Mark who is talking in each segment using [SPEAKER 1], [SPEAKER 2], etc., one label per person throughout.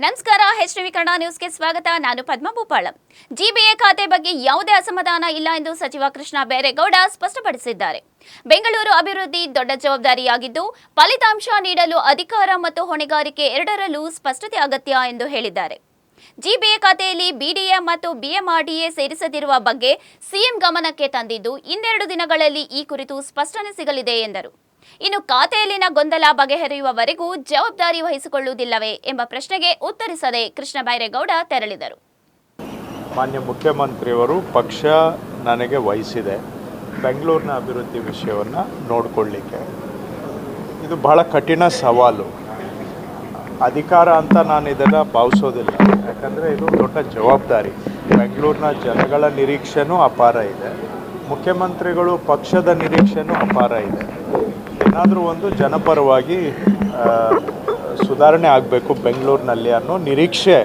[SPEAKER 1] ನಮಸ್ಕಾರ, HTV ಕನ್ನಡ ನ್ಯೂಸ್ಗೆ ಸ್ವಾಗತ. ನಾನು ಪದ್ಮ ಭೂಪಾಳಂ. ಜಿಬಿಎ ಖಾತೆ ಬಗ್ಗೆ ಯಾವುದೇ ಅಸಮಾಧಾನ ಇಲ್ಲ ಎಂದು ಸಚಿವ ಕೃಷ್ಣ ಬೈರೇಗೌಡ ಸ್ಪಷ್ಟಪಡಿಸಿದ್ದಾರೆ. ಬೆಂಗಳೂರು ಅಭಿವೃದ್ಧಿ ದೊಡ್ಡ ಜವಾಬ್ದಾರಿಯಾಗಿದ್ದು, ಫಲಿತಾಂಶ ನೀಡಲು ಅಧಿಕಾರ ಮತ್ತು ಹೊಣೆಗಾರಿಕೆ ಎರಡರಲ್ಲೂ ಸ್ಪಷ್ಟತೆ ಅಗತ್ಯ ಎಂದು ಹೇಳಿದ್ದಾರೆ. ಜಿಬಿಎ ಖಾತೆಯಲ್ಲಿ ಬಿಡಿಎ ಮತ್ತು ಬಿಎಂಆರ್ಡಿಎ ಸೇರಿಸದಿರುವ ಬಗ್ಗೆ ಸಿಎಂ ಗಮನಕ್ಕೆ ತಂದಿದ್ದು, ಇನ್ನೆರಡು ದಿನಗಳಲ್ಲಿ ಈ ಕುರಿತು ಸ್ಪಷ್ಟನೆ ಸಿಗಲಿದೆ ಎಂದರು. ಇನ್ನು ಖಾತೆಯಲ್ಲಿನ ಗೊಂದಲ ಬಗೆಹರಿಯುವವರೆಗೂ ಜವಾಬ್ದಾರಿ ವಹಿಸಿಕೊಳ್ಳುವುದಿಲ್ಲವೇ ಎಂಬ ಪ್ರಶ್ನೆಗೆ ಉತ್ತರಿಸದೆ ಕೃಷ್ಣ ಬೈರೇಗೌಡ ತೆರಳಿದರು.
[SPEAKER 2] ಮಾನ್ಯ ಮುಖ್ಯಮಂತ್ರಿಯವರು ಪಕ್ಷ ನನಗೆ ವಹಿಸಿದೆ ಬೆಂಗಳೂರಿನ ಅಭಿವೃದ್ಧಿ ವಿಷಯವನ್ನು ನೋಡಿಕೊಳ್ಳಿಕ್ಕೆ. ಇದು ಬಹಳ ಕಠಿಣ ಸವಾಲು. ಅಧಿಕಾರ ಅಂತ ನಾನು ಇದನ್ನು ಭಾವಿಸೋದಿಲ್ಲ, ಯಾಕಂದರೆ ಇದು ದೊಡ್ಡ ಜವಾಬ್ದಾರಿ. ಬೆಂಗಳೂರಿನ ಜನಗಳ ನಿರೀಕ್ಷೆನೂ ಅಪಾರ ಇದೆ, ಮುಖ್ಯಮಂತ್ರಿಗಳು ಪಕ್ಷದ ನಿರೀಕ್ಷೆನೂ ಅಪಾರ ಇದೆ. ಏನಾದರೂ ಒಂದು ಜನಪರವಾಗಿ ಸುಧಾರಣೆ ಆಗಬೇಕು ಬೆಂಗಳೂರಿನಲ್ಲಿ ಅನ್ನೋ ನಿರೀಕ್ಷೆ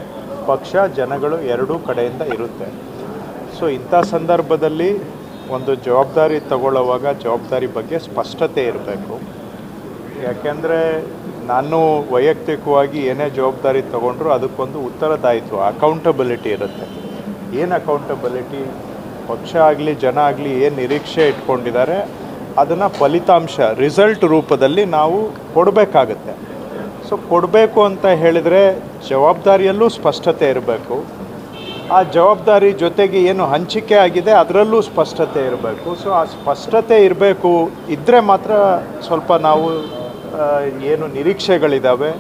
[SPEAKER 2] ಪಕ್ಷ ಜನಗಳು ಎರಡೂ ಕಡೆಯಿಂದ ಇರುತ್ತೆ. ಸೊ ಇಂಥ ಸಂದರ್ಭದಲ್ಲಿ ಒಂದು ಜವಾಬ್ದಾರಿ ತಗೊಳ್ಳುವಾಗ ಜವಾಬ್ದಾರಿ ಬಗ್ಗೆ ಸ್ಪಷ್ಟತೆ ಇರಬೇಕು. ಯಾಕೆಂದರೆ ನಾನು ವೈಯಕ್ತಿಕವಾಗಿ ಏನೇ ಜವಾಬ್ದಾರಿ ತಗೊಂಡ್ರೂ ಅದಕ್ಕೊಂದು ಉತ್ತರದಾಯಿತ್ವ, ಅಕೌಂಟಬಿಲಿಟಿ ಇರುತ್ತೆ. ಏನು ಅಕೌಂಟಬಿಲಿಟಿ? ಪಕ್ಷ ಆಗಲಿ ಜನ ಆಗಲಿ ಏನು ನಿರೀಕ್ಷೆ ಇಟ್ಕೊಂಡಿದ್ದಾರೆ ಅದನ್ನು ಫಲಿತಾಂಶ ರಿಸಲ್ಟ್ ರೂಪದಲ್ಲಿ ನಾವು ಕೊಡಬೇಕಾಗತ್ತೆ. ಸೊ ಕೊಡಬೇಕು ಅಂತ ಹೇಳಿದರೆ ಜವಾಬ್ದಾರಿಯಲ್ಲೂ ಸ್ಪಷ್ಟತೆ ಇರಬೇಕು. ಆ ಜವಾಬ್ದಾರಿ ಜೊತೆಗೆ ಏನು ಹಂಚಿಕೆ ಆಗಿದೆ ಅದರಲ್ಲೂ ಸ್ಪಷ್ಟತೆ ಇರಬೇಕು. ಸೊ ಆ ಸ್ಪಷ್ಟತೆ ಇರಬೇಕು, ಇದ್ದರೆ ಮಾತ್ರ ಸ್ವಲ್ಪ ನಾವು ಏನು ನಿರೀಕ್ಷೆಗಳಿದ್ದಾವೆ,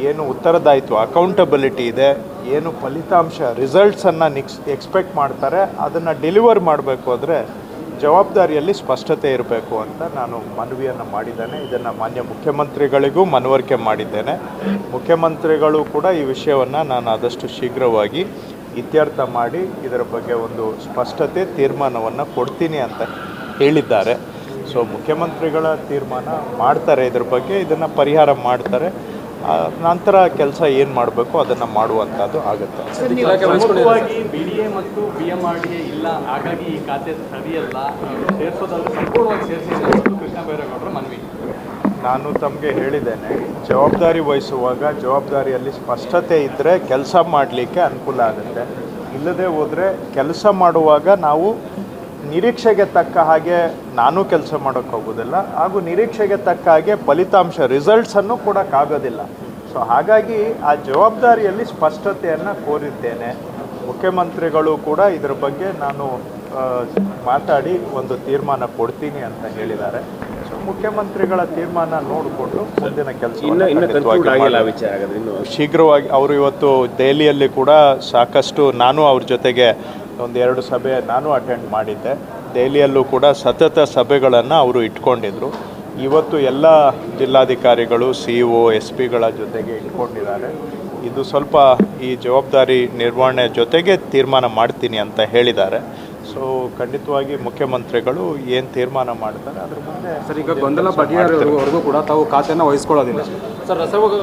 [SPEAKER 2] ಏನು ಉತ್ತರದಾಯಿತ್ವ ಅಕೌಂಟಬಿಲಿಟಿ ಇದೆ, ಏನು ಫಲಿತಾಂಶ ರಿಸಲ್ಟ್ಸನ್ನು ಎಕ್ಸ್ಪೆಕ್ಟ್ ಮಾಡ್ತಾರೆ ಅದನ್ನು ಡೆಲಿವರ್ ಮಾಡಬೇಕು ಅಂದರೆ ಜವಾಬ್ದಾರಿಯಲ್ಲಿ ಸ್ಪಷ್ಟತೆ ಇರಬೇಕು ಅಂತ ನಾನು ಮನವಿಯನ್ನು ಮಾಡಿದ್ದೇನೆ. ಇದನ್ನು ಮಾನ್ಯ ಮುಖ್ಯಮಂತ್ರಿಗಳಿಗೂ ಮನವರಿಕೆ ಮಾಡಿದ್ದೇನೆ. ಮುಖ್ಯಮಂತ್ರಿಗಳು ಕೂಡ ಈ ವಿಷಯವನ್ನು ನಾನು ಆದಷ್ಟು ಶೀಘ್ರವಾಗಿ ಇತ್ಯರ್ಥ ಮಾಡಿ ಇದರ ಬಗ್ಗೆ ಒಂದು ಸ್ಪಷ್ಟತೆ ತೀರ್ಮಾನವನ್ನು ಕೊಡ್ತೀನಿ ಅಂತ ಹೇಳಿದ್ದಾರೆ. ಸೊ ಮುಖ್ಯಮಂತ್ರಿಗಳ ತೀರ್ಮಾನ ಮಾಡ್ತಾರೆ, ಇದ್ರ ಬಗ್ಗೆ ಇದನ್ನು ಪರಿಹಾರ ಮಾಡ್ತಾರೆ. ನಂತರ ಕೆಲಸ ಏನು ಮಾಡಬೇಕು ಅದನ್ನು ಮಾಡುವಂಥದ್ದು ಆಗುತ್ತೆ.
[SPEAKER 3] ಬಿಡಿಎ ಮತ್ತು ಬಿಎಂಆರ್ಡಿಎ ಇಲ್ಲ, ಹಾಗಾಗಿ ಈ ಖಾತೆ ಸರಿಯಲ್ಲ, ಸೇರಿಸೋದಾದ್ರೆ ಸಂಪೂರ್ಣವಾಗಿ ಸೇರಿಸಿ ಕೃಷ್ಣ ಬೈರೇಗೌಡರ ಮನವಿ.
[SPEAKER 2] ನಾನು ತಮಗೆ ಹೇಳಿದ್ದೇನೆ, ಜವಾಬ್ದಾರಿ ವಹಿಸುವಾಗ ಜವಾಬ್ದಾರಿಯಲ್ಲಿ ಸ್ಪಷ್ಟತೆ ಇದ್ದರೆ ಕೆಲಸ ಮಾಡಲಿಕ್ಕೆ ಅನುಕೂಲ ಆಗುತ್ತೆ. ಇಲ್ಲದೆ ಹೋದರೆ ಕೆಲಸ ಮಾಡುವಾಗ ನಾವು ನಿರೀಕ್ಷೆಗೆ ತಕ್ಕ ಹಾಗೆ ನಾನು ಕೆಲಸ ಮಾಡೋಕ್ಕಾಗೋದಿಲ್ಲ, ಹಾಗೂ ನಿರೀಕ್ಷೆಗೆ ತಕ್ಕ ಹಾಗೆ ಫಲಿತಾಂಶ ರಿಸಲ್ಟ್ಸನ್ನು ಕೊಡೋಕ್ಕಾಗೋದಿಲ್ಲ. ಸೊ ಹಾಗಾಗಿ ಆ ಜವಾಬ್ದಾರಿಯಲ್ಲಿ ಸ್ಪಷ್ಟತೆಯನ್ನು ಕೋರಿದ್ದೇನೆ. ಮುಖ್ಯಮಂತ್ರಿಗಳು ಕೂಡ ಇದರ ಬಗ್ಗೆ ನಾನು ಮಾತಾಡಿ ಒಂದು ತೀರ್ಮಾನ ಕೊಡ್ತೀನಿ ಅಂತ ಹೇಳಿದ್ದಾರೆ. ಸೊ ಮುಖ್ಯಮಂತ್ರಿಗಳ ತೀರ್ಮಾನ ನೋಡಿಕೊಂಡು ಮುಂದಿನ ಕೆಲಸ ಶೀಘ್ರವಾಗಿ ಅವರು ಇವತ್ತು ದೆಹಲಿಯಲ್ಲಿ ಕೂಡ ಸಾಕಷ್ಟು ನಾನು ಅವ್ರ ಜೊತೆಗೆ ಒಂದೆರಡು ಸಭೆ ನಾನು ಅಟೆಂಡ್ ಮಾಡಿದ್ದೆ. ದೆಹಲಿಯಲ್ಲೂ ಕೂಡ ಸತತ ಸಭೆಗಳನ್ನು ಅವರು ಇಟ್ಕೊಂಡಿದ್ರು. ಇವತ್ತು ಎಲ್ಲ ಜಿಲ್ಲಾಧಿಕಾರಿಗಳು CEO SP ಗಳ ಜೊತೆಗೆ ಇಟ್ಕೊಂಡಿದ್ದಾರೆ. ಇದು ಸ್ವಲ್ಪ ಈ ಜವಾಬ್ದಾರಿ ನಿರ್ವಹಣೆ ಜೊತೆಗೆ ತೀರ್ಮಾನ ಮಾಡ್ತೀನಿ ಅಂತ ಹೇಳಿದ್ದಾರೆ. ಸೊ ಖಂಡಿತವಾಗಿ ಮುಖ್ಯಮಂತ್ರಿಗಳು ಏನು ತೀರ್ಮಾನ ಮಾಡ್ತಾರೆ ಅದ್ರ ಮುಂದೆ
[SPEAKER 3] ಸರ್. ಈಗ ಗೊಂದಲ ಬಗೆಹರಿಯುವವರೆಗೂ ಕೂಡ ತಾವು ಖಾತೆಯನ್ನು ವಹಿಸ್ಕೊಳ್ಳೋದಿಲ್ಲ ಸರ್. ರಸಗೊಬ್ಬರ